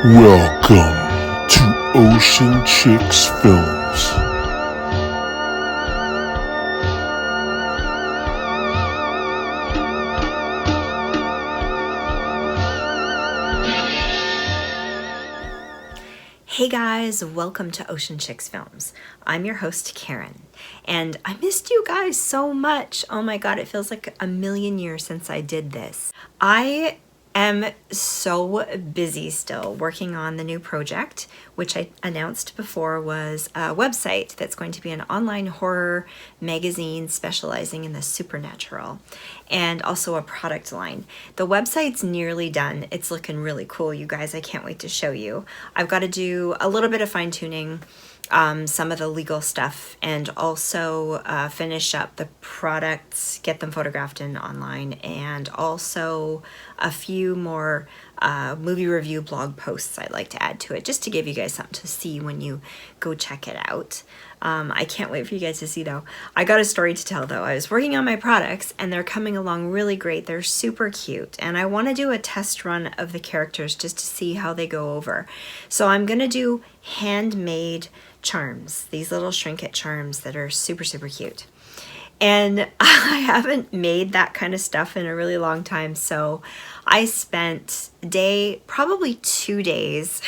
Welcome to Ocean Chicks Films. Hey guys, welcome to Ocean Chicks Films. I'm your host, Karen, and I missed you guys so much. Oh my god, it feels like a million years since I did this. I am so busy still working on the new project, which I announced before was a website that's going to be an online horror magazine specializing in the supernatural, and also a product line. The website's nearly done. It's looking really cool, you guys. I can't wait to show you. I've got to do a little bit of fine-tuning, some of the legal stuff, and also finish up the products, get them photographed and online, and also a few more movie review blog posts I'd like to add to it, just to give you guys something to see when you go check it out. I can't wait for you guys to see though. I got a story to tell though. I was working on my products and they're coming along really great. They're super cute, and I want to do a test run of the characters just to see how they go over. So I'm going to do handmade charms, these little shrink it charms that are super, super cute. And I haven't made that kind of stuff in a really long time, so I spent probably 2 days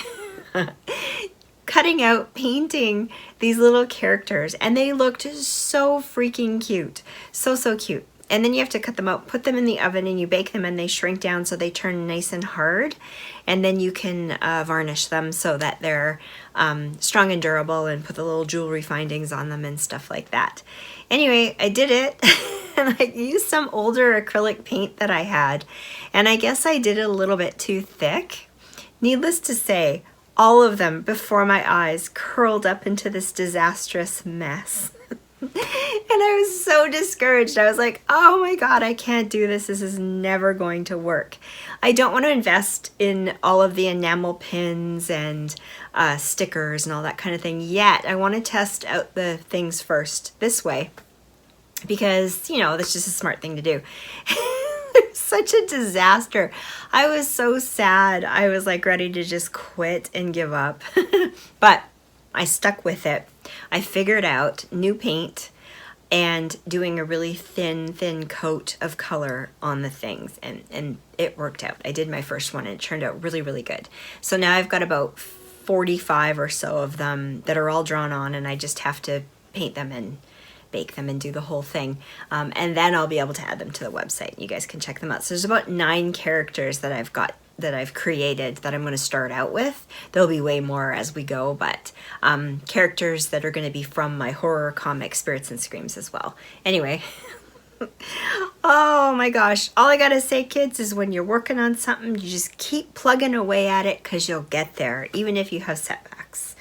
cutting out, painting these little characters, and they looked so freaking cute. So cute. And then you have to cut them out, put them in the oven, and you bake them, and they shrink down so they turn nice and hard. And then you can varnish them so that they're strong and durable, and put the little jewelry findings on them and stuff like that. Anyway, I did it, and I used some older acrylic paint that I had, and I guess I did it a little bit too thick. Needless to say, all of them before my eyes curled up into this disastrous mess. And I was so discouraged. I was like, oh my god, I can't do this. This is never going to work. I don't want to invest in all of the enamel pins and stickers and all that kind of thing yet. I want to test out the things first this way, because, you know, that's just a smart thing to do. Such a disaster. I was so sad. I was like ready to just quit and give up. But I stuck with it. I figured out new paint and doing a really thin coat of color on the things, and it worked out. I did my first one and it turned out really, really good. So now I've got about 45 or so of them that are all drawn on, and I just have to paint them and bake them and do the whole thing. And then I'll be able to add them to the website. You guys can check them out. So there's about 9 characters that I've created that I'm going to start out with. There'll be way more as we go, but characters that are going to be from my horror comic Spirits and Screams as well. Anyway, oh my gosh. All I got to say, kids, is when you're working on something, you just keep plugging away at it, because you'll get there, even if you have setbacks.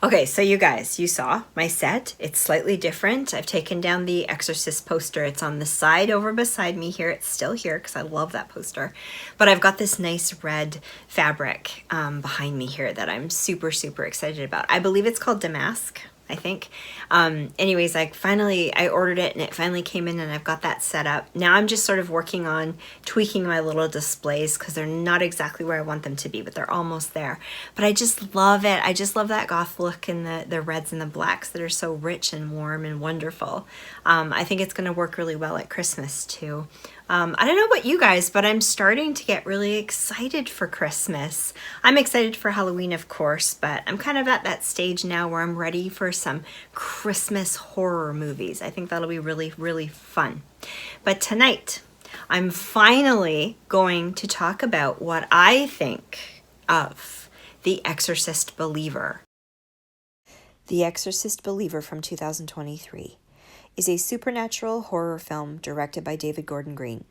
Okay, so you guys, you saw my set. It's slightly different. I've taken down the Exorcist poster. It's on the side over beside me here. It's still here because I love that poster. But I've got this nice red fabric behind me here that I'm super, super excited about. I believe it's called Damask, I think. Anyways, I ordered it and it finally came in, and I've got that set up. Now I'm just sort of working on tweaking my little displays, because they're not exactly where I want them to be, but they're almost there. But I just love it. I just love that goth look and the reds and the blacks that are so rich and warm and wonderful. I think it's going to work really well at Christmas too. I don't know about you guys, but I'm starting to get really excited for Christmas. I'm excited for Halloween, of course, but I'm kind of at that stage now where I'm ready for some Christmas horror movies. I think that'll be really, really fun. But tonight, I'm finally going to talk about what I think of The Exorcist Believer. The Exorcist Believer from 2023 is a supernatural horror film directed by David Gordon Green.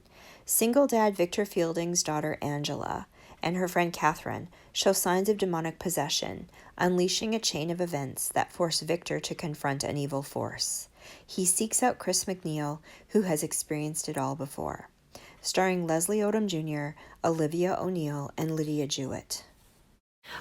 Single dad Victor Fielding's daughter Angela and her friend Katherine show signs of demonic possession, unleashing a chain of events that force Victor to confront an evil force. He seeks out Chris MacNeil, who has experienced it all before. Starring Leslie Odom Jr., Olivia O'Neill, and Lidya Jewett.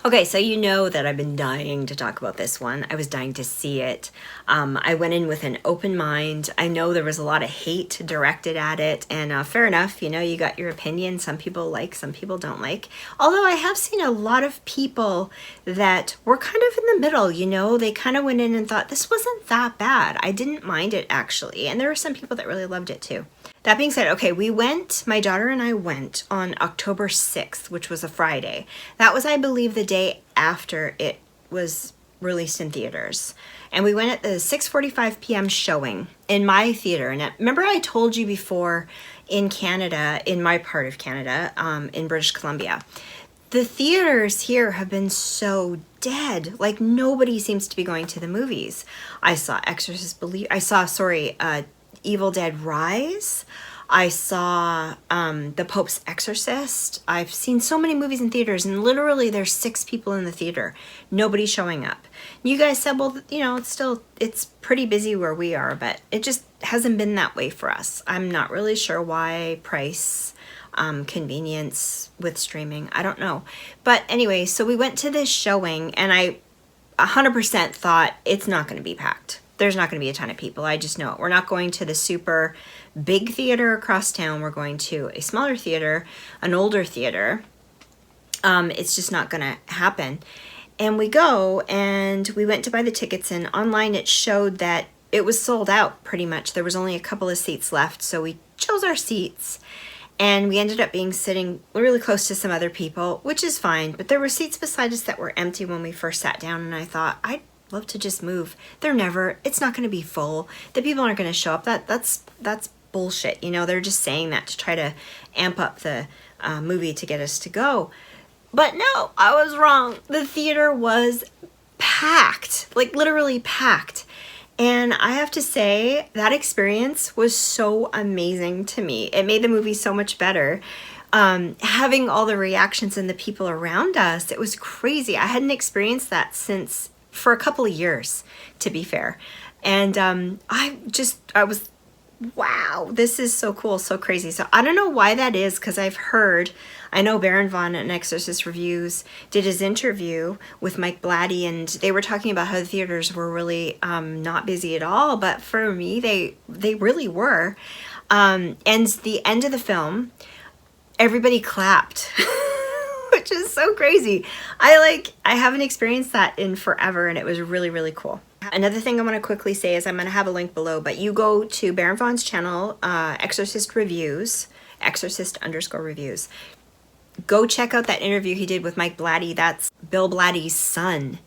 Okay, so you know that I've been dying to talk about this one. I was dying to see it. I went in with an open mind. I know there was a lot of hate directed at it, and fair enough, you know, you got your opinion. Some people like, some people don't like. Although I have seen a lot of people that were kind of in the middle, you know, they kind of went in and thought this wasn't that bad. I didn't mind it actually, and there were some people that really loved it too. That being said, okay, my daughter and I went on October 6th, which was a Friday. That was, I believe, the day after it was released in theaters. And we went at the 6:45 p.m. showing in my theater. And remember I told you before, in Canada, in my part of Canada, in British Columbia, the theaters here have been so dead. Like, nobody seems to be going to the movies. I saw Evil Dead Rise. I saw The Pope's Exorcist. I've seen so many movies in theaters, and literally there's 6 people in the theater. Nobody's showing up. You guys said, well, you know, it's pretty busy where we are, but it just hasn't been that way for us. I'm not really sure why. Price, convenience with streaming, I don't know. But anyway, so we went to this showing, and I 100% thought it's not going to be packed. There's not going to be a ton of people. I just know it. We're not going to the super big theater across town. We're going to a smaller theater, an older theater. It's just not going to happen. And we go, and we went to buy the tickets, and online it showed that it was sold out pretty much. There was only a couple of seats left, so we chose our seats. And we ended up sitting really close to some other people, which is fine. But there were seats beside us that were empty when we first sat down, and I thought, I'd love to just move. It's not going to be full. The people aren't going to show up. That's bullshit. You know, they're just saying that to try to amp up the movie to get us to go. But no, I was wrong. The theater was packed, like literally packed. And I have to say, that experience was so amazing to me. It made the movie so much better. Having all the reactions and the people around us, it was crazy. I hadn't experienced that for a couple of years, to be fair. And I was, wow, this is so cool, so crazy. So I don't know why that is, because I know Baron Vaughn at Exorcist Reviews did his interview with Mike Blatty, and they were talking about how the theaters were really not busy at all, but for me, they really were. And the end of the film, everybody clapped, which is so crazy. I haven't experienced that in forever, and it was really, really cool. Another thing I want to quickly say is I'm going to have a link below, but you go to Baron Vaughn's channel, Exorcist Reviews, Exorcist_Reviews. Go check out that interview he did with Mike Blatty. That's Bill Blatty's son,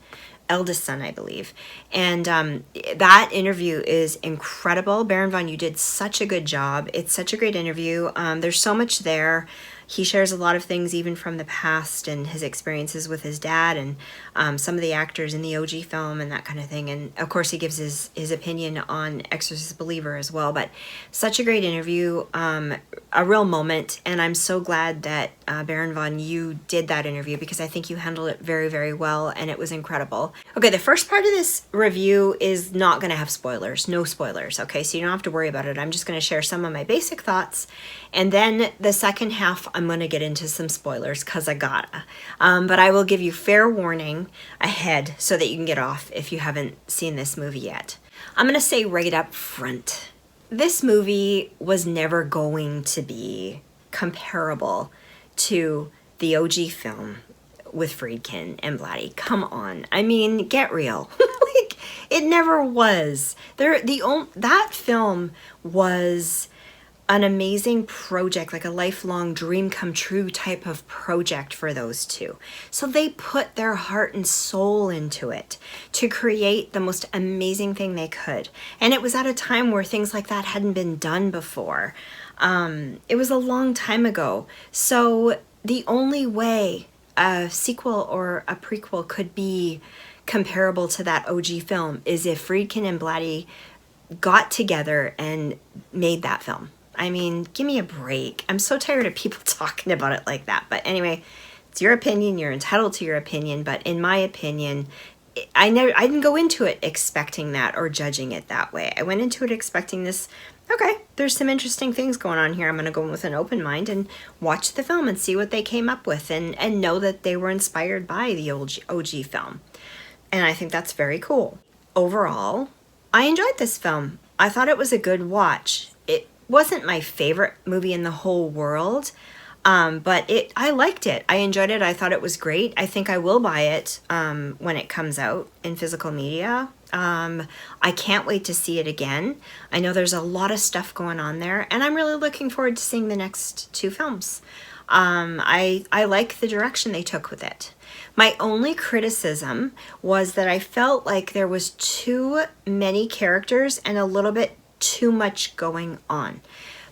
eldest son, I believe. And that interview is incredible. Baron Vaughn, you did such a good job. It's such a great interview. There's so much there. He shares a lot of things even from the past and his experiences with his dad and some of the actors in the OG film and that kind of thing. And of course he gives his opinion on Exorcist Believer as well. But such a great interview, a real moment. And I'm so glad that Baron Vaughn, you did that interview, because I think you handled it very, very well and it was incredible. Okay, the first part of this review is not going to have spoilers, no spoilers. Okay, so you don't have to worry about it. I'm just going to share some of my basic thoughts. And then the second half, I'm going to get into some spoilers because I gotta. But I will give you fair warning ahead so that you can get off if you haven't seen this movie yet. I'm going to say right up front, this movie was never going to be comparable to the OG film with Friedkin and Blatty. Come on. I mean, get real. Like, it never was. That film was an amazing project, like a lifelong dream come true type of project for those two. So they put their heart and soul into it to create the most amazing thing they could. And it was at a time where things like that hadn't been done before. It was a long time ago. So the only way a sequel or a prequel could be comparable to that OG film is if Friedkin and Blatty got together and made that film. I mean, give me a break. I'm so tired of people talking about it like that. But anyway, it's your opinion. You're entitled to your opinion. But in my opinion, I didn't go into it expecting that or judging it that way. I went into it expecting this okay, there's some interesting things going on here. I'm going to go in with an open mind and watch the film and see what they came up with, and know that they were inspired by the OG film. And I think that's very cool. Overall, I enjoyed this film. I thought it was a good watch. It wasn't my favorite movie in the whole world, but I liked it. I enjoyed it. I thought it was great. I think I will buy it when it comes out in physical media. I can't wait to see it again. I know there's a lot of stuff going on there, and I'm really looking forward to seeing the next two films. I like the direction they took with it. My only criticism was that I felt like there was too many characters and a little bit too much going on.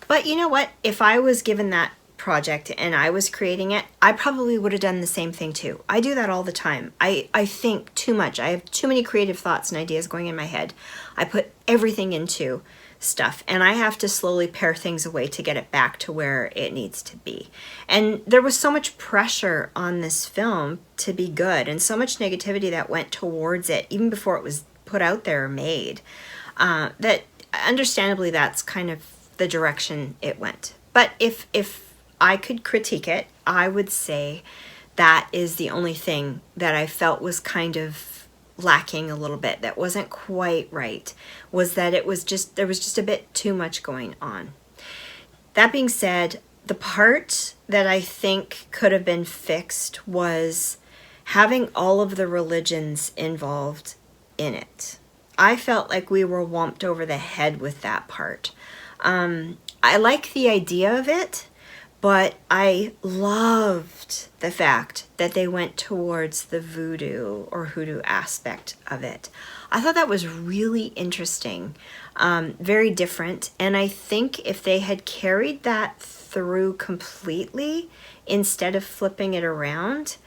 But you know what? If I was given that project and I was creating it, I probably would have done the same thing too. I do that all the time. I think too much. I have too many creative thoughts and ideas going in my head. I put everything into stuff, and I have to slowly pare things away to get it back to where it needs to be. And there was so much pressure on this film to be good, and so much negativity that went towards it even before it was put out there or made, that understandably that's kind of the direction it went. But if I could critique it, I would say that is the only thing that I felt was kind of lacking a little bit, that wasn't quite right, was that there was just a bit too much going on. That being said, the part that I think could have been fixed was having all of the religions involved in it. I felt like we were whomped over the head with that part. I like the idea of it, but I loved the fact that they went towards the voodoo or hoodoo aspect of it. I thought that was really interesting, very different. And I think if they had carried that through completely instead of flipping it around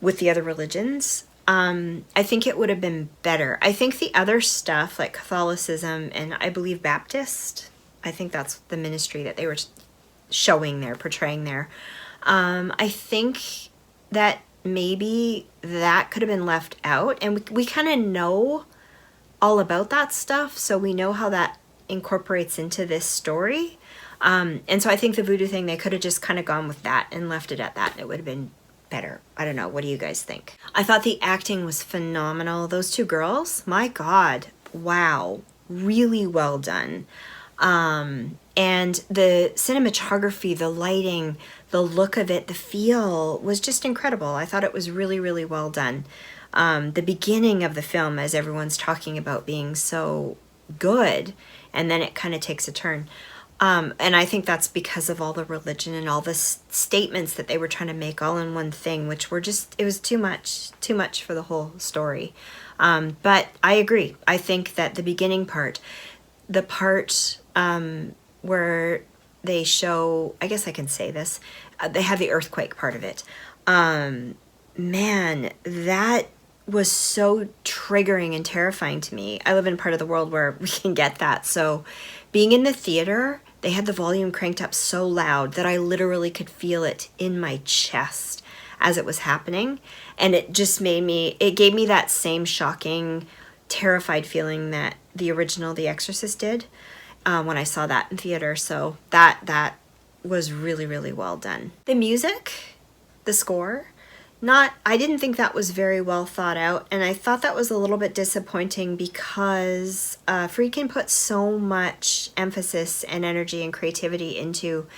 with the other religions, I think it would have been better. I think the other stuff like Catholicism and I believe Baptist, I think that's the ministry that they were showing there, portraying there. I think that maybe that could have been left out, and we kind of know all about that stuff, so we know how that incorporates into this story. And so I think the voodoo thing, they could have just kind of gone with that and left it at that. It would have been better. I don't know. What do you guys think? I thought the acting was phenomenal. Those two girls, my God, wow, really well done. And the cinematography, the lighting, the look of it, the feel was just incredible. I thought it was really, really well done. The beginning of the film, as everyone's talking about being so good, and then it kind of takes a turn. And I think that's because of all the religion and all the statements that they were trying to make all in one thing, which were just, it was too much for the whole story. But I agree. I think that the beginning part, the part where they show, I guess I can say this, they have the earthquake part of it. Man, that was so triggering and terrifying to me. I live in part of the world where we can get that. So being in the theater, they had the volume cranked up so loud that I literally could feel it in my chest as it was happening. And it just it gave me that same shocking, terrified feeling that the original The Exorcist did when I saw that in theater. So that was really, really well done. The music, the score, I didn't think that was very well thought out, and I thought that was a little bit disappointing because Friedkin put so much emphasis and energy and creativity into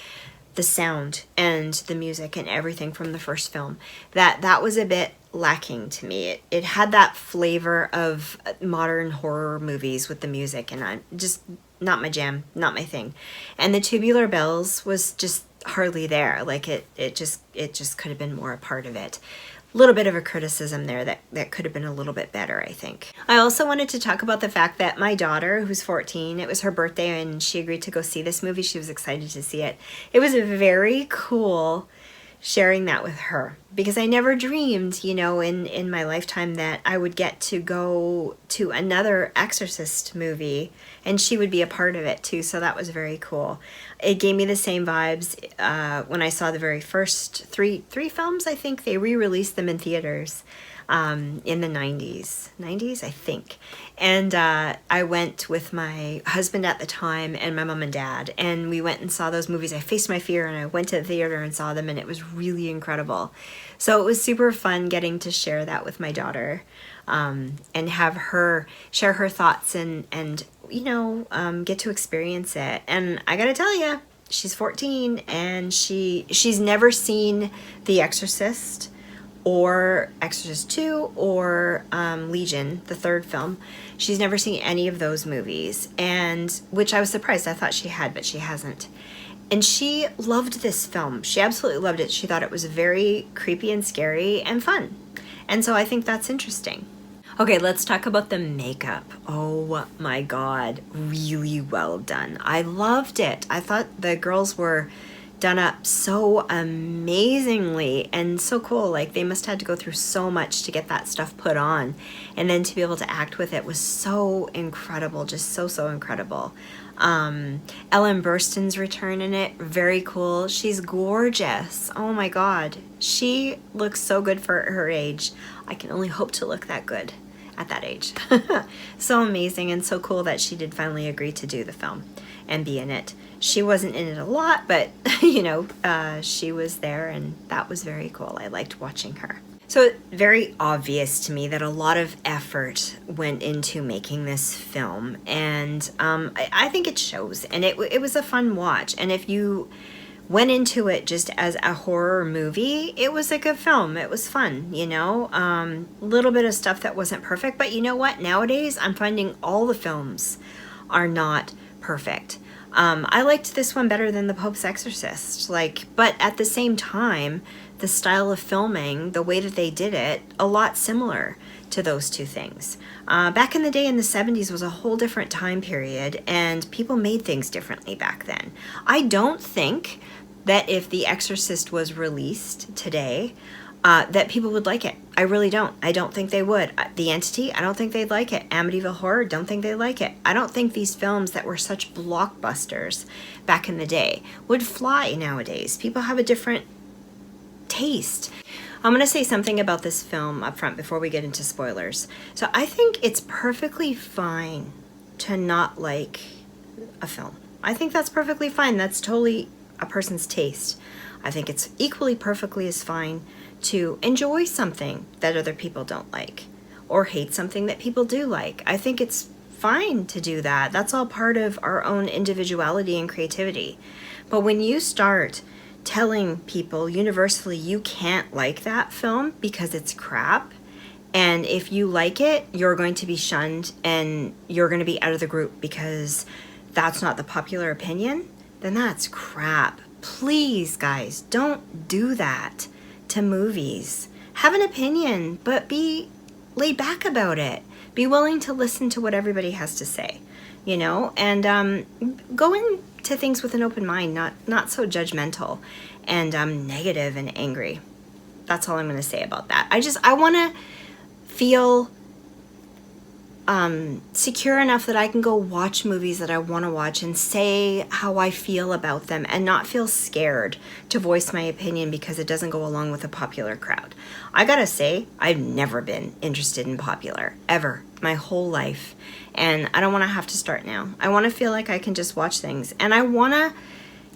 the sound and the music and everything from the first film that was a bit lacking to me. It had that flavor of modern horror movies with the music, and I'm just not my jam, not my thing. And the Tubular Bells was just hardly there. Like it just could have been more a part of it. A little bit of a criticism there that could have been a little bit better, I think. I also wanted to talk about the fact that my daughter, who's 14, it was her birthday and she agreed to go see this movie. She was excited to see it. It was very cool sharing that with her because I never dreamed, in my lifetime that I would get to go to another Exorcist movie and she would be a part of it too. So that was very cool. it gave me the same vibes when I saw the very first three films. I think they re-released them in theaters in the 90s, I think. And I went with my husband at the time and my mom and dad, and we went and saw those movies. I faced my fear and I went to the theater and saw them, and it was really incredible. So it was super fun getting to share that with my daughter, and have her share her thoughts and get to experience it. And I gotta tell you, she's 14 and she's never seen The Exorcist or Exorcist 2 or Legion, the third film. She's never seen any of those movies, and which I was surprised. I thought she had, but she hasn't. And she loved this film. She absolutely loved it. She thought it was very creepy and scary and fun. And so I think that's interesting. Okay, let's talk about the makeup. Oh my God, really well done. I loved it. I thought the girls were done up so amazingly and so cool. Like, they must have had to go through so much to get that stuff put on, and then to be able to act with it was so incredible, just so incredible. Ellen Burstyn's return in it, very cool. She's gorgeous. Oh my God, she looks so good for her age. I can only hope to look that good at that age. So amazing and so cool that she did finally agree to do the film and be in it. She wasn't in it a lot, but she was there, and that was very cool. I liked watching her. So very obvious to me that a lot of effort went into making this film, and I think it shows, and it was a fun watch. And if you went into it just as a horror movie, it was a good film. It was fun, a little bit of stuff that wasn't perfect, but you know what? Nowadays, I'm finding all the films are not perfect. I liked this one better than The Pope's Exorcist, but at the same time, the style of filming, the way that they did it, a lot similar to those two things. Back in the day in the 70s was a whole different time period, and people made things differently back then. I don't think that if The Exorcist was released today, that people would like it. I really don't. I don't think they would. The Entity, I don't think they'd like it. Amityville Horror, don't think they like it. I don't think these films that were such blockbusters back in the day would fly nowadays. People have a different taste. I'm going to say something about this film up front before we get into spoilers. So I think it's perfectly fine to not like a film. I think that's perfectly fine. That's totally a person's taste. I think it's equally perfectly as fine to enjoy something that other people don't like, or hate something that people do like. I think it's fine to do that. That's all part of our own individuality and creativity. But when you start telling people universally you can't like that film because it's crap, and if you like it, you're going to be shunned and you're going to be out of the group because that's not the popular opinion, then that's crap. Please, guys, don't do that to movies. Have an opinion, but be laid back about it. Be willing to listen to what everybody has to say, and go into things with an open mind, not so judgmental and negative and angry. That's all I'm going to say about that. I want to feel secure enough that I can go watch movies that I want to watch and say how I feel about them, and not feel scared to voice my opinion because it doesn't go along with a popular crowd. I gotta say, I've never been interested in popular, ever, my whole life. And I don't want to have to start now. I want to feel like I can just watch things, and I want to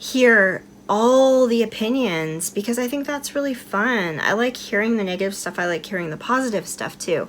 hear all the opinions because I think that's really fun. I like hearing the negative stuff. I like hearing the positive stuff too.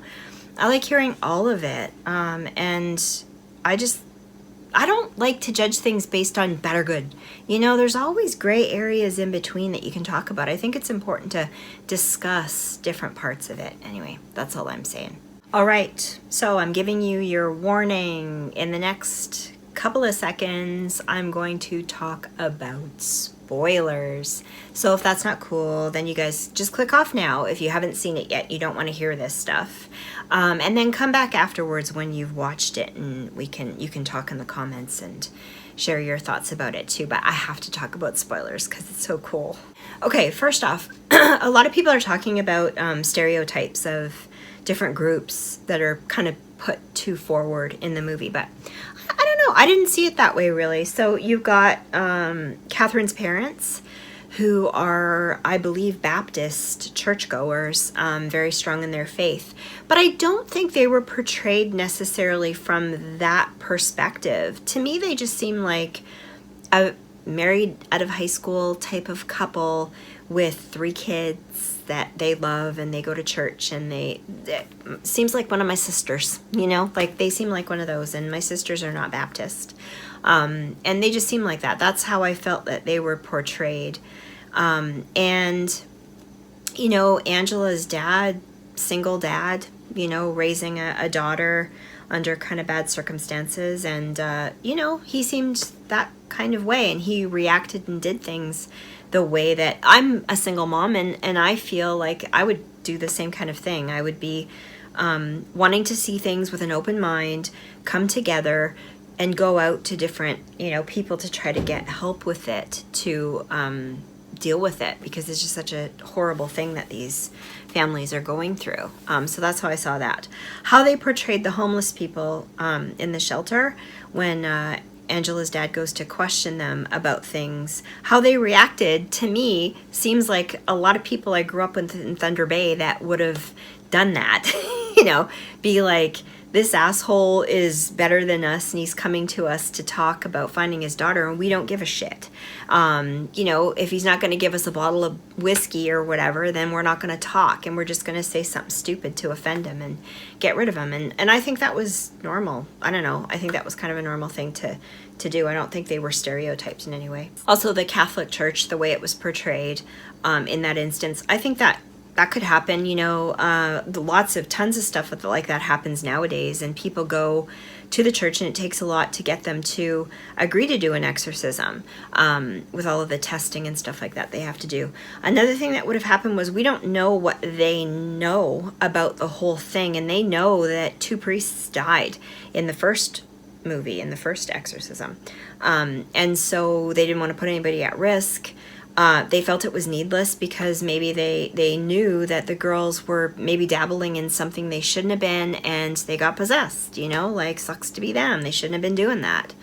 I like hearing all of it, and I don't like to judge things based on bad or good. There's always gray areas in between that you can talk about. I think it's important to discuss different parts of it. Anyway, that's all I'm saying. All right, so I'm giving you your warning. In the next couple of seconds, I'm going to talk about spoilers. So if that's not cool, then you guys just click off now. If you haven't seen it yet, you don't want to hear this stuff. And then come back afterwards when you've watched it, and you can talk in the comments and share your thoughts about it too. But I have to talk about spoilers because it's so cool. Okay, first off, a lot of people are talking about stereotypes of different groups that are kind of put too forward in the movie, but I don't know. I didn't see it that way, really. So you've got Katherine's parents, who are, I believe, Baptist churchgoers, very strong in their faith. But I don't think they were portrayed necessarily from that perspective. To me, they just seem like a married out of high school type of couple with 3 kids that they love, and they go to church, and it seems like one of my sisters, you know, like they seem like one of those, and my sisters are not Baptist. And they just seem like that. That's how I felt that they were portrayed. And, you know, Angela's dad, single dad, you know, raising a daughter under kind of bad circumstances. And, you know, he seemed that kind of way, and he reacted and did things the way that I'm a single mom, and I feel like I would do the same kind of thing. I would be wanting to see things with an open mind, come together, and go out to different, you know, people to try to get help with it, to deal with it, because it's just such a horrible thing that these families are going through. So that's how I saw that. How they portrayed the homeless people in the shelter when Angela's dad goes to question them about things, how they reacted, to me, seems like a lot of people I grew up with in Thunder Bay that would have done that. You know, be like, this asshole is better than us, and he's coming to us to talk about finding his daughter, and we don't give a shit. You know, if he's not going to give us a bottle of whiskey or whatever, then we're not going to talk, and we're just going to say something stupid to offend him and get rid of him. And I think that was normal. I don't know. I think that was kind of a normal thing to do. I don't think they were stereotyped in any way. Also, the Catholic Church, the way it was portrayed in that instance, I think that could happen. You know, tons of stuff like that happens nowadays, and people go to the church, and it takes a lot to get them to agree to do an exorcism, with all of the testing and stuff like that they have to do. Another thing that would have happened was, we don't know what they know about the whole thing, and they know that 2 priests died in the first movie, in the first exorcism, and so they didn't want to put anybody at risk. They felt it was needless, because maybe they knew that the girls were maybe dabbling in something they shouldn't have been, and they got possessed, you know, like, sucks to be them. They shouldn't have been doing that.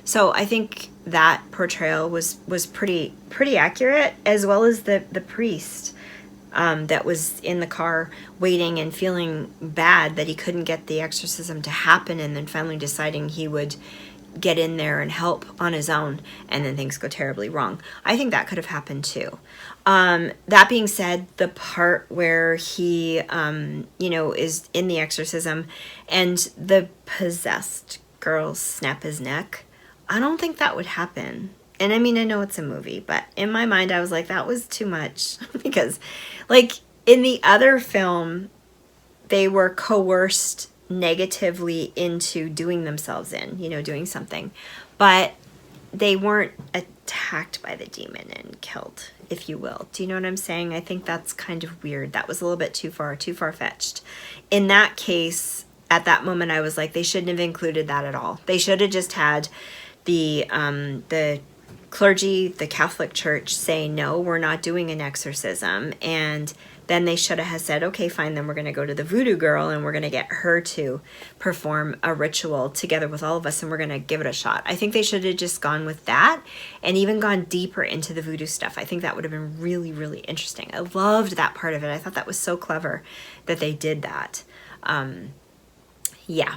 So I think that portrayal was pretty accurate, as well as the priest that was in the car waiting and feeling bad that he couldn't get the exorcism to happen, and then finally deciding he would get in there and help on his own, and then things go terribly wrong. I think that could have happened too. That being said, the part where he, you know, is in the exorcism and the possessed girls snap his neck, I don't think that would happen. And I mean, I know it's a movie, but in my mind, I was like, that was too much. Because, like, in the other film, they were coerced negatively into doing themselves in, you know, doing something, but they weren't attacked by the demon and killed, if you will. Do you know what I'm saying? I think that's kind of weird. That was a little bit too far-fetched. In that case, at that moment, I was like, they shouldn't have included that at all. They should have just had the clergy, the Catholic Church, say, no, we're not doing an exorcism, and then they should have said, okay, fine, then we're going to go to the voodoo girl, and we're going to get her to perform a ritual together with all of us, and we're going to give it a shot. I think they should have just gone with that, and even gone deeper into the voodoo stuff. I think that would have been really, really interesting. I loved that part of it. I thought that was so clever that they did that. Yeah.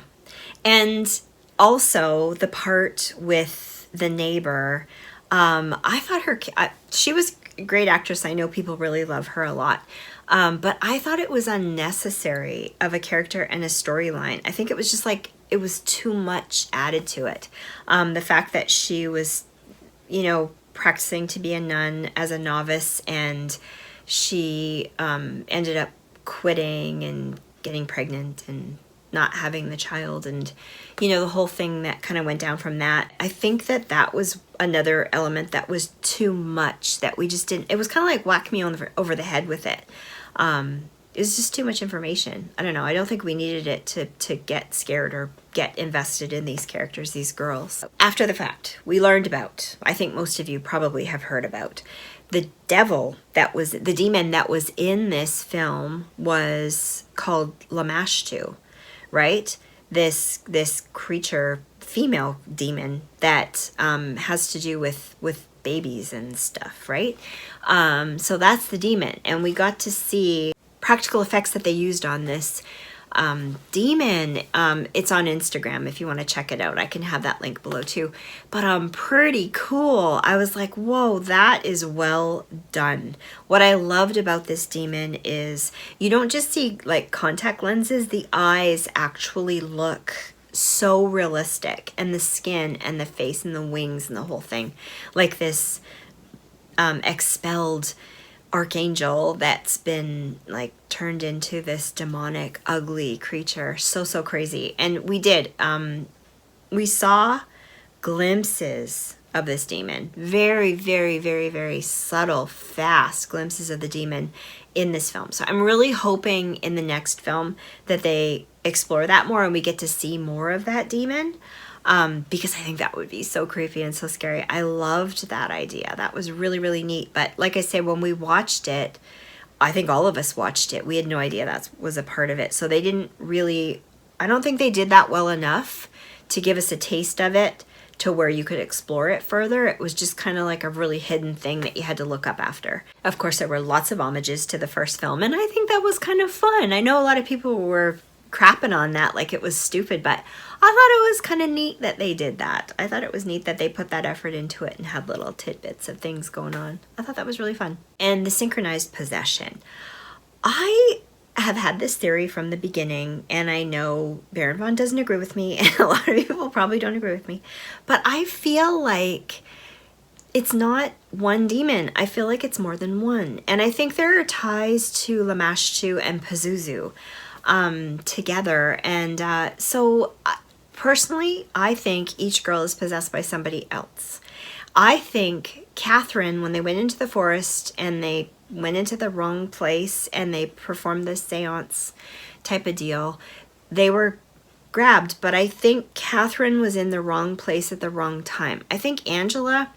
And also the part with the neighbor, I thought she was a great actress. I know people really love her a lot. But I thought it was unnecessary of a character and a storyline. I think it was just like, it was too much added to it. The fact that she was, you know, practicing to be a nun as a novice, and she ended up quitting and getting pregnant and not having the child, and, you know, the whole thing that kind of went down from that. I think that was another element that was too much, that we just didn't, it was kind of like whack me over the head with it. It was just too much information. I don't know. I don't think we needed it to get scared or get invested in these characters, these girls. After the fact, we learned about, I think most of you probably have heard about, the demon that was in this film was called Lamashtu, right? This creature female demon that has to do with babies and stuff, right? So that's the demon, and we got to see practical effects that they used on this demon. It's on Instagram if you want to check it out. I can have that link below too. But pretty cool. I was like, whoa, that is well done. What I loved about this demon is you don't just see like contact lenses, the eyes actually look so realistic, and the skin and the face and the wings and the whole thing, like this expelled archangel that's been like turned into this demonic ugly creature. So crazy. And we saw glimpses of this demon, very subtle, fast glimpses of the demon in this film. So I'm really hoping in the next film that they explore that more and we get to see more of that demon, because I think that would be so creepy and so scary. I loved that idea. That was really neat. But like I said, when we watched it, I think all of us watched it, we had no idea that was a part of it. So they didn't really, I don't think they did that well enough to give us a taste of it to where you could explore it further. It was just kind of like a really hidden thing that you had to look up after. Of course, there were lots of homages to the first film, and I think that was kind of fun. I know a lot of people were crapping on that like it was stupid, but I thought it was kind of neat that they did that. I thought it was neat that they put that effort into it and had little tidbits of things going on. I thought that was really fun. And the synchronized possession. I have had this theory from the beginning, and I know Baron Vaughn doesn't agree with me, and a lot of people probably don't agree with me, but I feel like it's not one demon. I feel like it's more than one. And I think there are ties to Lamashtu and Pazuzu together. And so personally, I think each girl is possessed by somebody else. I think Katherine, when they went into the forest and they went into the wrong place and they performed this seance type of deal, they were grabbed. But I think Katherine was in the wrong place at the wrong time. I think Angela,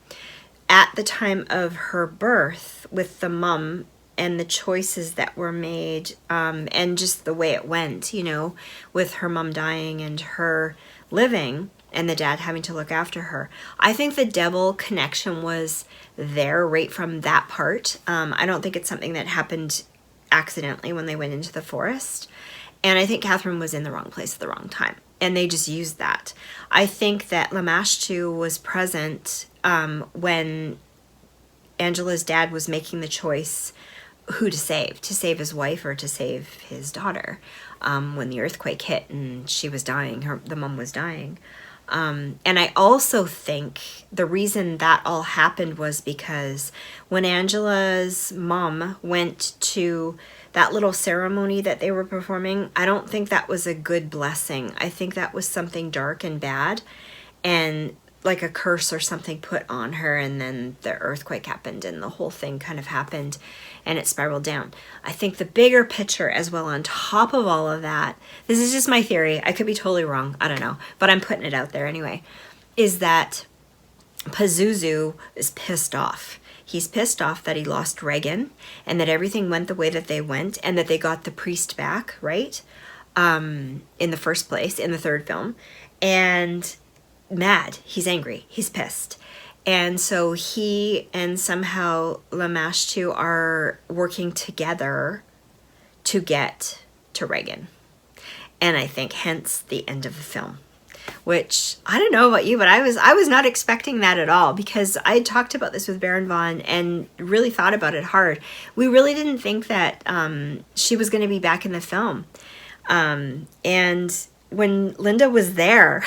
at the time of her birth with the mum and the choices that were made, and just the way it went, you know, with her mum dying and her living and the dad having to look after her. I think the devil connection was there right from that part. I don't think it's something that happened accidentally when they went into the forest. And I think Katherine was in the wrong place at the wrong time. And they just used that. I think that Lamashtu was present when Angela's dad was making the choice who to save his wife or to save his daughter, when the earthquake hit and she was dying, the mom was dying. And I also think the reason that all happened was because when Angela's mom went to that little ceremony that they were performing, I don't think that was a good blessing. I think that was something dark and bad, and like a curse or something put on her, and then the earthquake happened and the whole thing kind of happened and it spiraled down. I think the bigger picture as well on top of all of that, this is just my theory, I could be totally wrong, I don't know, but I'm putting it out there anyway, is that Pazuzu is pissed off. He's pissed off that he lost Regan and that everything went the way that they went and that they got the priest back, right? In the first place, in the third film. And mad, he's angry, he's pissed. And so he and somehow Lamashtu are working together to get to Regan. And I think hence the end of the film. Which, I don't know about you, but I was not expecting that at all, because I had talked about this with Baron Vaughn and really thought about it hard. We really didn't think that she was going to be back in the film. And when Linda was there,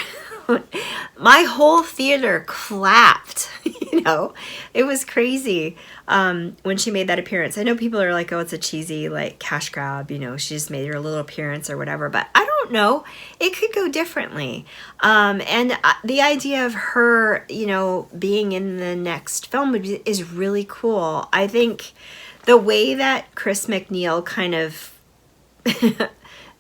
my whole theater clapped, you know, it was crazy when she made that appearance. I know people are like, oh, it's a cheesy like cash grab, you know, she just made her little appearance or whatever, but I don't know, it could go differently. And the idea of her, you know, being in the next film is really cool. I think the way that Chris MacNeil kind of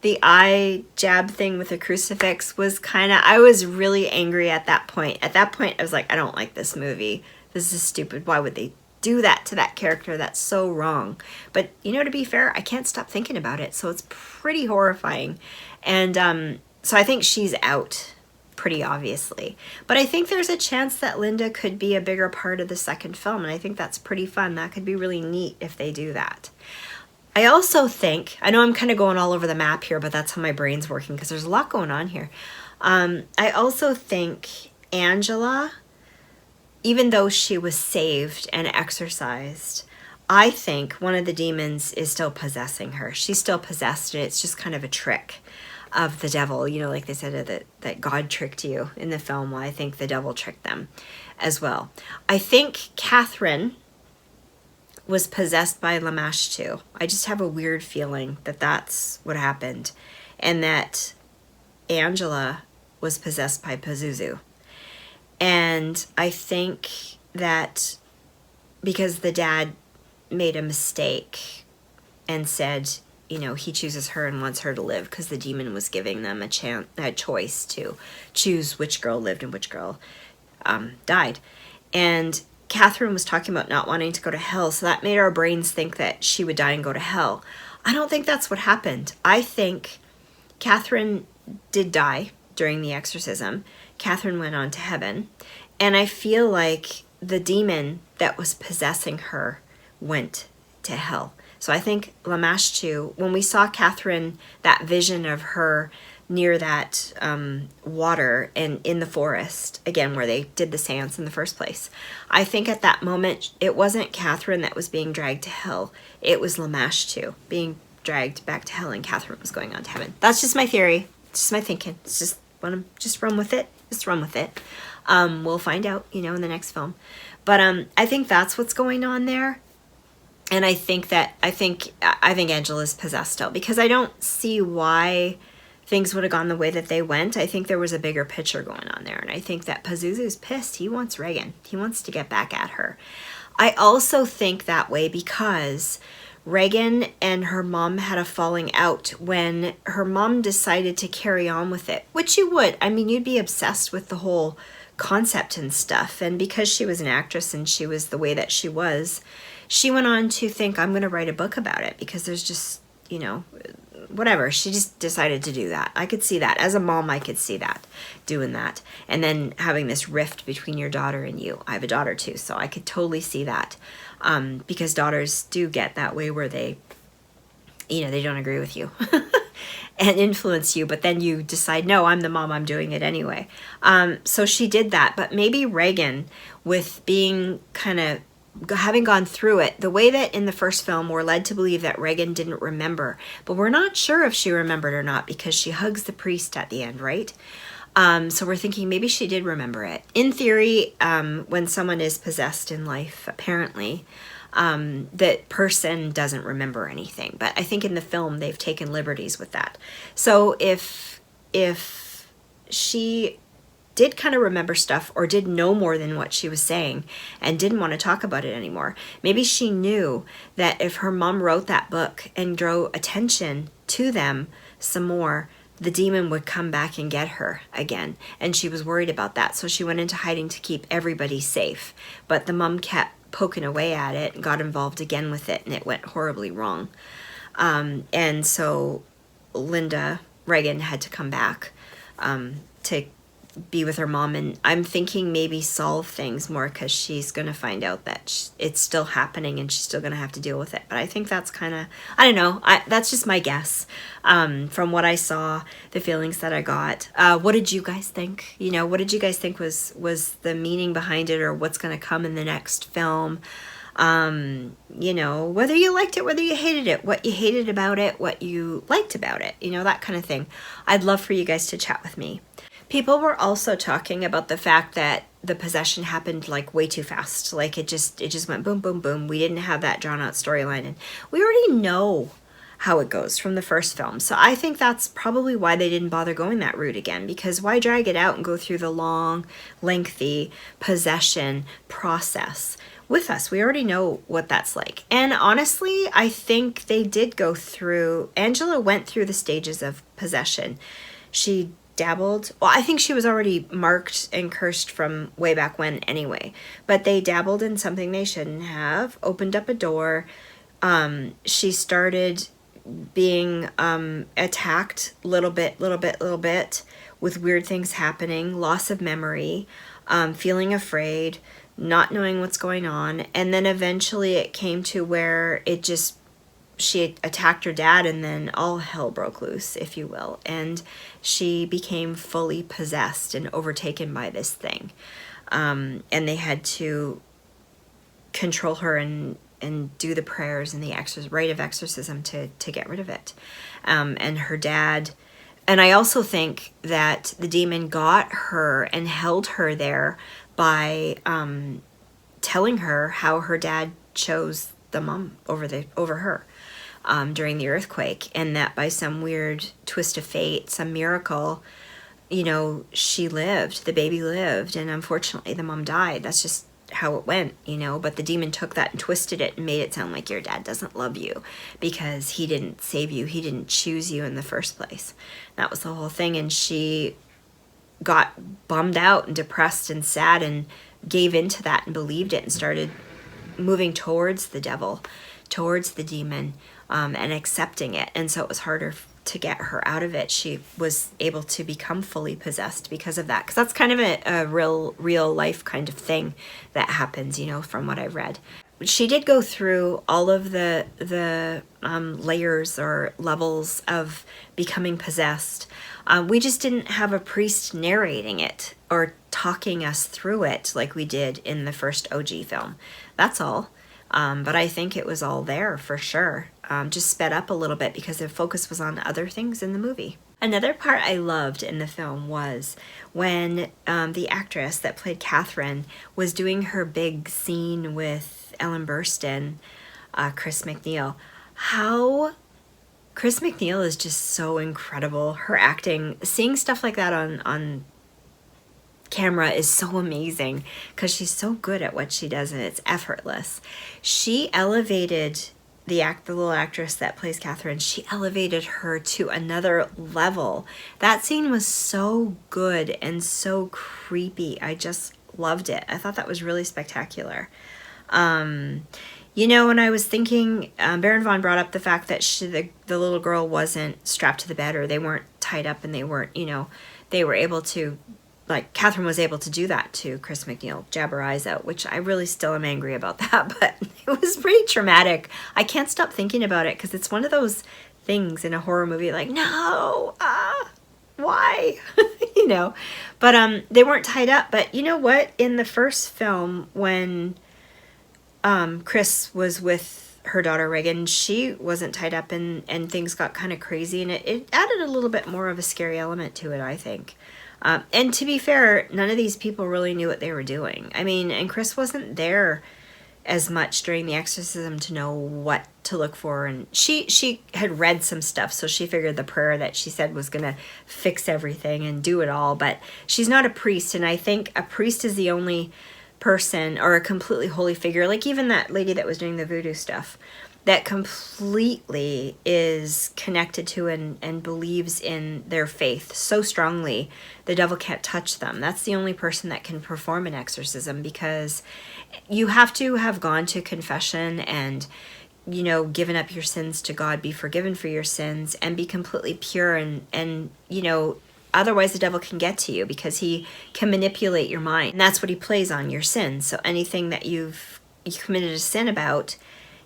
the eye jab thing with the crucifix was kind of, I was really angry at that point. At that point, I was like, I don't like this movie. This is stupid. Why would they do that to that character? That's so wrong. But, you know, to be fair, I can't stop thinking about it. So it's pretty horrifying. And so I think she's out. pretty obviously. But I think there's a chance that Linda could be a bigger part of the second film, and I think that's pretty fun. That could be really neat if they do that. I also think, I know I'm kind of going all over the map here, but that's how my brain's working because there's a lot going on here. I also think Angela, even though she was saved and exorcised, I think one of the demons is still possessing her. She's still possessed, and it's just kind of a trick of the devil. You know, like they said that God tricked you in the film. Well, I think the devil tricked them as well. I think Katherine was possessed by Lamashtu. I just have a weird feeling that that's what happened, and that Angela was possessed by Pazuzu. And I think that because the dad made a mistake and said, you know, he chooses her and wants her to live because the demon was giving them a choice to choose which girl lived and which girl died. And Katherine was talking about not wanting to go to hell, so that made our brains think that she would die and go to hell. I don't think that's what happened. I think Katherine did die during the exorcism. Katherine went on to heaven, and I feel like the demon that was possessing her went to hell. So I think Lamashtu, when we saw Katherine, that vision of her near that water and in the forest, again, where they did the seance in the first place, I think at that moment, it wasn't Katherine that was being dragged to hell. It was Lamashtu being dragged back to hell, and Katherine was going on to heaven. That's just my theory. It's just my thinking. It's just just run with it. Just run with it. We'll find out, you know, in the next film. But I think that's what's going on there. And I think Angela's possessed still, because I don't see why things would have gone the way that they went. I think there was a bigger picture going on there. And I think that Pazuzu's pissed. He wants Regan. He wants to get back at her. I also think that way because Regan and her mom had a falling out when her mom decided to carry on with it, which you would. I mean, you'd be obsessed with the whole concept and stuff. And because she was an actress and she was the way that she was, she went on to think, I'm going to write a book about it because there's just, you know, whatever. She just decided to do that. I could see that. As a mom, I could see that, doing that. And then having this rift between your daughter and you. I have a daughter too, so I could totally see that. Because daughters do get that way where they, you know, they don't agree with you and influence you, but then you decide, no, I'm the mom, I'm doing it anyway. So she did that. But maybe Regan, with being kind of, having gone through it, the way that in the first film we're led to believe that Regan didn't remember, but we're not sure if she remembered or not because she hugs the priest at the end, right? So we're thinking maybe she did remember it. In theory, when someone is possessed in life, apparently, that person doesn't remember anything. But I think in the film they've taken liberties with that. So if she did kind of remember stuff or did know more than what she was saying and didn't want to talk about it anymore, maybe she knew that if her mom wrote that book and drew attention to them some more, the demon would come back and get her again. And she was worried about that. So she went into hiding to keep everybody safe. But the mom kept poking away at it and got involved again with it, and it went horribly wrong. And so Regan had to come back to be with her mom, and I'm thinking maybe solve things more because she's going to find out that it's still happening and she's still going to have to deal with it. But I think that's kind of, I don't know, that's just my guess from what I saw, the feelings that I got. What did you guys think? You know, what did you guys think was the meaning behind it, or what's going to come in the next film? You know, whether you liked it, whether you hated it, what you hated about it, what you liked about it, you know, that kind of thing. I'd love for you guys to chat with me. People were also talking about the fact that the possession happened like way too fast. Like it just went boom, boom, boom. We didn't have that drawn out storyline, and we already know how it goes from the first film. So I think that's probably why they didn't bother going that route again, because why drag it out and go through the long, lengthy possession process with us? We already know what that's like. And honestly, I think they did go through, Angela went through the stages of possession. She dabbled. Well, I think she was already marked and cursed from way back when anyway, but they dabbled in something they shouldn't have, opened up a door. She started being attacked little bit, with weird things happening, loss of memory, feeling afraid, not knowing what's going on. And then eventually it came to where she attacked her dad, and then all hell broke loose, if you will. And she became fully possessed and overtaken by this thing. And they had to control her and do the prayers and the rite of exorcism to get rid of it. And her dad, and I also think that the demon got her and held her there by telling her how her dad chose the mom over her during the earthquake, and that by some weird twist of fate, some miracle, she lived, the baby lived, and unfortunately the mom died. That's just how it went, but the demon took that and twisted it and made it sound like your dad doesn't love you because he didn't save you, he didn't choose you in the first place. That was the whole thing. And she got bummed out and depressed and sad and gave into that and believed it and started moving towards the devil, towards the demon, and accepting it. And so it was harder to get her out of it. She was able to become fully possessed because of that, because that's kind of a real life kind of thing that happens, from what I've read. She did go through all of the layers or levels of becoming possessed. We just didn't have a priest narrating it or talking us through it like we did in the first OG film. That's all. But I think it was all there for sure. Just sped up a little bit because the focus was on other things in the movie. Another part I loved in the film was when the actress that played Katherine was doing her big scene with Ellen Burstyn, Chris MacNeil. How Chris MacNeil is just so incredible. Her acting, seeing stuff like that on camera is so amazing because she's so good at what she does and it's effortless. She elevated the little actress that plays Katherine, she elevated her to another level. That scene was so good and so creepy. I just loved it. I thought that was really spectacular. When I was thinking, Baron Vaughn brought up the fact that the little girl wasn't strapped to the bed, or they weren't tied up, and they weren't, they were able to, like Katherine was able to do that to Chris MacNeil, jab her eyes out, which I really still am angry about that, but it was pretty traumatic. I can't stop thinking about it because it's one of those things in a horror movie, like, no, why? But they weren't tied up. But you know what? In the first film, when Chris was with her daughter Reagan, she wasn't tied up, and things got kind of crazy, and it added a little bit more of a scary element to it, I think. And to be fair, none of these people really knew what they were doing. I mean, and Chris wasn't there as much during the exorcism to know what to look for. And she had read some stuff, so she figured the prayer that she said was going to fix everything and do it all. But she's not a priest, and I think a priest is the only person, or a completely holy figure, like even that lady that was doing the voodoo stuff, that completely is connected to and believes in their faith so strongly the devil can't touch them. That's the only person that can perform an exorcism, because you have to have gone to confession and given up your sins to God, be forgiven for your sins, and be completely pure, and otherwise the devil can get to you because he can manipulate your mind, and that's what he plays on, your sins. So anything that you committed a sin about,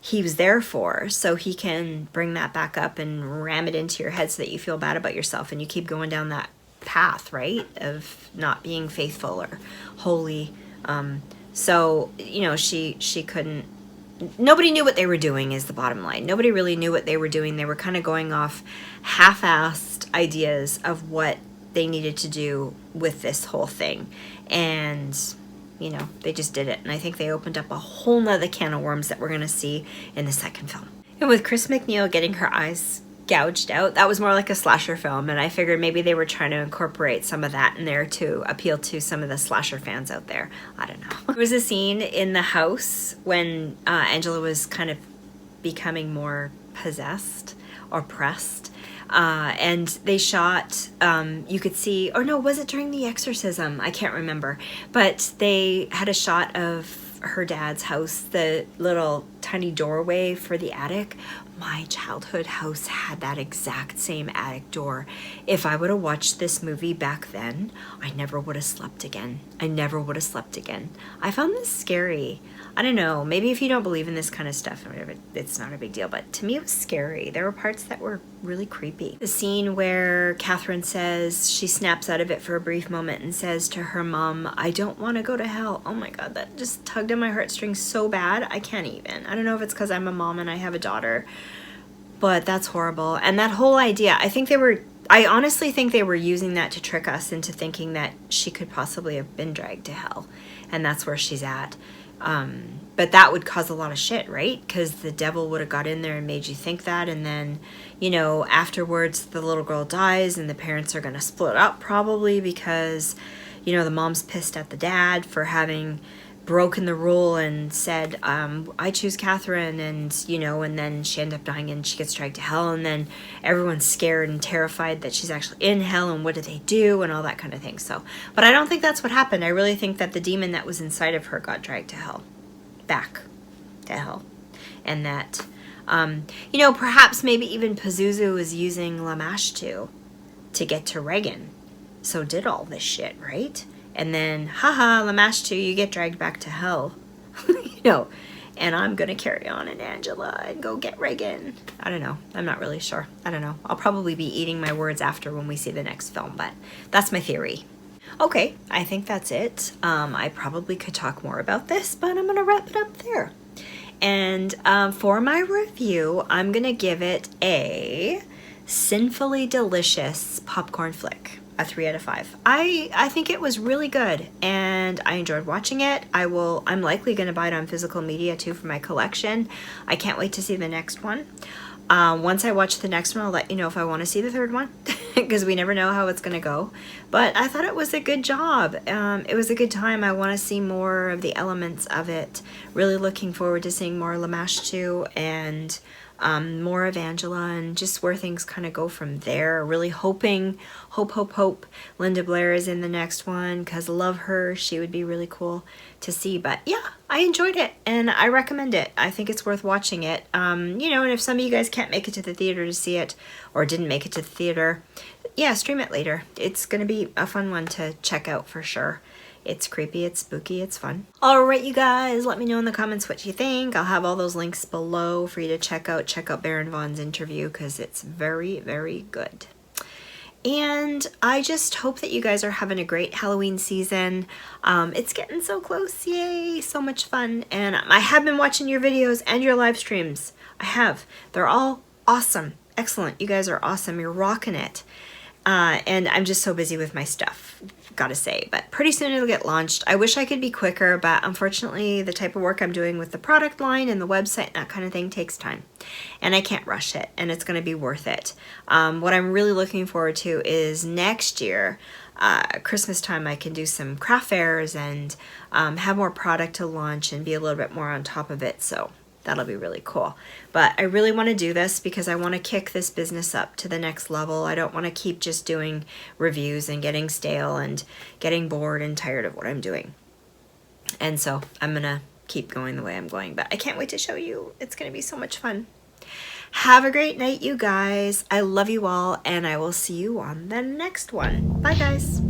he was there for, so he can bring that back up and ram it into your head so that you feel bad about yourself and you keep going down that path, right, of not being faithful or holy. So she couldn't, nobody knew what they were doing, is the bottom line. Nobody really knew what they were doing. They were kind of going off half-assed ideas of what they needed to do with this whole thing, and they just did it. And I think they opened up a whole nother can of worms that we're going to see in the second film. And with Chris MacNeil getting her eyes gouged out, that was more like a slasher film. And I figured maybe they were trying to incorporate some of that in there to appeal to some of the slasher fans out there. I don't know. There was a scene in the house when Angela was kind of becoming more possessed or pressed. And they shot, you could see, or no, was it during the exorcism? I can't remember. But they had a shot of her dad's house, the little tiny doorway for the attic. My childhood house had that exact same attic door. If I would have watched this movie back then, I never would have slept again. I never would have slept again. I found this scary. I don't know, maybe if you don't believe in this kind of stuff, it's not a big deal, but to me it was scary. There were parts that were really creepy. The scene where Katherine says, she snaps out of it for a brief moment and says to her mom, "I don't want to go to hell." Oh my God, that just tugged on my heartstrings so bad. I can't even. I don't know if it's because I'm a mom and I have a daughter, but that's horrible. And that whole idea, I honestly think they were using that to trick us into thinking that she could possibly have been dragged to hell, and that's where she's at. But that would cause a lot of shit, right? Because the devil would have got in there and made you think that, and then, you know, afterwards the little girl dies and the parents are going to split up probably because, you know, the mom's pissed at the dad for having broken the rule and said, I choose Katherine, and, you know, and then she ended up dying and she gets dragged to hell, and then everyone's scared and terrified that she's actually in hell and what do they do and all that kind of thing. So, but I don't think that's what happened. I really think that the demon that was inside of her got dragged to hell, back to hell, and that, you know, perhaps maybe even Pazuzu was using Lamashtu to get to Regan, so did all this shit, right? And then, haha, Lamashtu, you get dragged back to hell. You know, and I'm going to carry on in Angela and go get Regan. I don't know. I'm not really sure. I don't know. I'll probably be eating my words after when we see the next film, but that's my theory. Okay, I think that's it. I probably could talk more about this, but I'm going to wrap it up there. And for my review, I'm going to give it a sinfully delicious popcorn flick. A 3 out of 5. I think it was really good and I enjoyed watching it. I'm likely going to buy it on physical media too for my collection. I can't wait to see the next one. Once I watch the next one, I'll let you know if I want to see the third one because we never know how it's going to go. But I thought it was a good job. It was a good time. I want to see more of the elements of it. Really looking forward to seeing more Lamashtu and more of Angela and just where things kind of go from there. Really hope Linda Blair is in the next one because I love her. She would be really cool to see. But yeah, I enjoyed it and I recommend it. I think it's worth watching it. You know, and if some of you guys can't make it to the theater to see it or didn't make it to the theater, yeah, stream it later. It's going to be a fun one to check out for sure. It's creepy, it's spooky, it's fun. Alright, you guys, let me know in the comments what you think. I'll have all those links below for you to check out. Check out Baron Vaughn's interview because it's very, very good. And I just hope that you guys are having a great Halloween season. It's getting so close, yay, so much fun. And I have been watching your videos and your live streams. I have. They're all awesome, excellent. You guys are awesome, you're rocking it. And I'm just so busy with my stuff, gotta say, but pretty soon it'll get launched. I wish I could be quicker, but unfortunately the type of work I'm doing with the product line and the website and that kind of thing takes time and I can't rush it, and it's going to be worth it. What I'm really looking forward to is next year, Christmas time, I can do some craft fairs and have more product to launch and be a little bit more on top of it, so that'll be really cool. But I really want to do this because I want to kick this business up to the next level. I don't want to keep just doing reviews and getting stale and getting bored and tired of what I'm doing. And so I'm going to keep going the way I'm going. But I can't wait to show you. It's going to be so much fun. Have a great night, you guys. I love you all, and I will see you on the next one. Bye, guys.